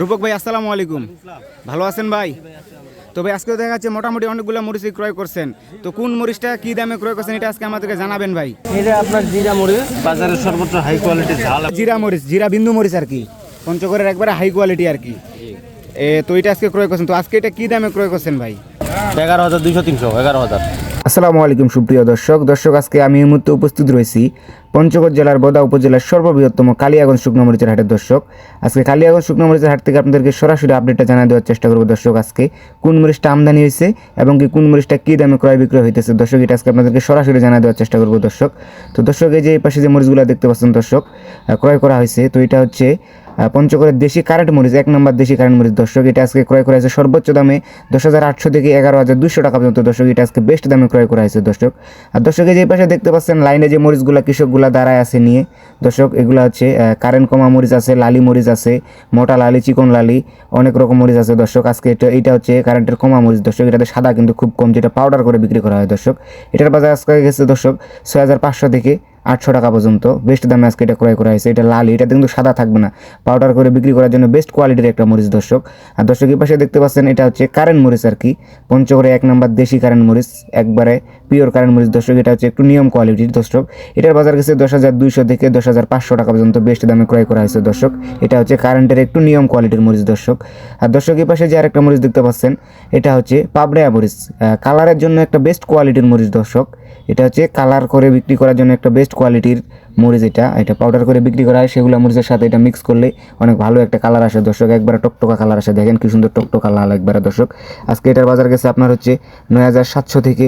রূপক ভাই আসসালামু আলাইকুম। ভালো আছেন ভাই? তো ভাই আজকে দেখা যাচ্ছে মোটামুটি অনেকগুলো মরিচ ক্রয় করছেন, তো কোন মরিচটা কি দামে ক্রয় করছেন এটা আজকে আমাদেরকে জানাবেন ভাই। এটা আপনার জিরা মরিচ, বাজারের সর্বোচ্চ হাই কোয়ালিটির ঝাল। জিরা মরিচ, জিরা বিন্দু মরিচ আর কি, পঞ্চগড়ের একবারে হাই কোয়ালিটি আর কি। তো এটা আজকে ক্রয় করছেন, তো আজকে এটা কি দামে ক্রয় করছেন ভাই? 11,200 300 11,000। আসসালামু আলাইকুম সুপ্রিয় দর্শক, আজকে আমি এই মুহূর্তে উপস্থিত রয়েছি পঞ্চগড় জেলার বোদা উপজেলার সর্ববৃহত্তম কালিয়াগঞ্জ শুকনো মরিচের হাটের। দর্শক আজকে কালিয়াগঞ্জ শুকনো মরিচের হাট থেকে আপনাদেরকে সরাসরি আপডেটটা জানিয়ে দেওয়ার চেষ্টা করবো। দর্শক আজকে কোন মরিচটা আমদানি হয়েছে এবং কি কোন মরিচটা কী দামে ক্রয় বিক্রয় হইতেছে দর্শক, এটা আজকে আপনাদেরকে সরাসরি জানিয়ে দেওয়ার চেষ্টা করবো। দর্শক এই যে এই পাশে যে মরিচগুলো দেখতে পাচ্ছেন দর্শক ক্রয় করা হয়েছে, তো এটা হচ্ছে পঞ্চগড়ের দেশি কারেন্ট মরিচ, 1 নম্বর দেশি কারেন্ট মরিচ। দর্শক এটা আজকে ক্রয় করা হয়েছে সর্বোচ্চ দামে 10,800 থেকে 11,200 টাকা পর্যন্ত। দর্শক এটা আজকে বেস্ট দামে ক্রয় করা হয়েছে দর্শক। আর দর্শক এই যে পাশে দেখতে পাচ্ছেন লাইনে যে মরিচগুলা কৃষকগুলা দাঁড়ায় আছে নিয়ে দর্শক, এগুলো হচ্ছে কারেন্ট কমা মরিচ আছে, লালি মরিচ আছে, মোটা লালি, চিকন লালি, অনেক রকম মরিচ আছে দর্শক। আজকে এটা হচ্ছে কারেন্টের কমা মরিচ দর্শক, এটাতে সাদা কিন্তু খুব কম, যেটা পাউডার করে বিক্রি করা হয় দর্শক। এটার বাজার আজকে গেছে দর্শক 6,500 থেকে 800 টাকা পর্যন্ত, বেস্ট দামে আজকে এটা ক্রয় করা হয়েছে। এটা লালি, এটা কিন্তু সাদা থাকবে না, পাউডার করে বিক্রি করার জন্য বেস্ট কোয়ালিটির একটা মরিচ দর্শক। আর দর্শক এই পাশে দেখতে পাচ্ছেন এটা হচ্ছে কারেন্ট মরিচ আর কি, পঞ্চগড়ে 1 নম্বর দেশি কারেন্ট মরিচ, একবারে পিওর কারেন্ট মরিচ দর্শক। এটা হচ্ছে একটু নিয়ম কোয়ালিটির দর্শক। এটার বাজার গেছে 10,200 থেকে 10,500 টাকা পর্যন্ত, বেস্ট দামে ক্রয় করা হয়েছে দর্শক। এটা হচ্ছে কারেন্টের একটু নিয়ম কোয়ালিটির মরিচ দর্শক। আর দর্শক এই পাশে যে আরেকটা মরিচ দেখতে পাচ্ছেন এটা হচ্ছে পাবড়া মরিচ, কালারের জন্য একটা বেস্ট কোয়ালিটির মরিচ দর্শক। এটা হচ্ছে কালার করে বিক্রি করার জন্য একটা বেস্ট কোয়ালিটির মরিচ। এটা পাউডার করে বিক্রি করা হয়, সেগুলো মরিচের সাথে এটা মিক্স করলে অনেক ভালো একটা কালার আসে দর্শক, একবারে টকটকা কালার আসে। দেখেন কি সুন্দর টকটকা লাল একবারে দর্শক। আজকে এটার বাজার গেছে আপনার হচ্ছে 9,700 থেকে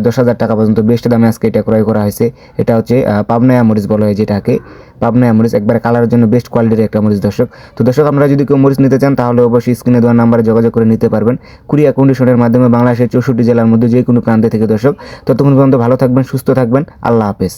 10,000 টাকা পর্যন্ত, বেস্ট দামে আজকে এটা ক্রয় করা হয়েছে। এটা হচ্ছে পাবনায়া মরিচ বলা হয় যেটাকে, পাবনায়া মরিচ একবারে কালারের জন্য বেস্ট কোয়ালিটির একটা মরিচ দর্শক। তো দর্শক আপনারা যদি কেউ মরিচ নিতে চান তাহলে অবশ্যই স্ক্রিনে দেওয়া নাম্বারে যোগাযোগ করে নিতে পারবেন কুরিয়ার কন্ডিশনের মাধ্যমে, বাংলাদেশের 64 জেলার মধ্যে যে কোনো প্রান্তে থেকে দর্শক। ততক্ষণ পর্যন্ত ভালো থাকবেন, সুস্থ থাকবেন, আল্লাহ হাফেজ।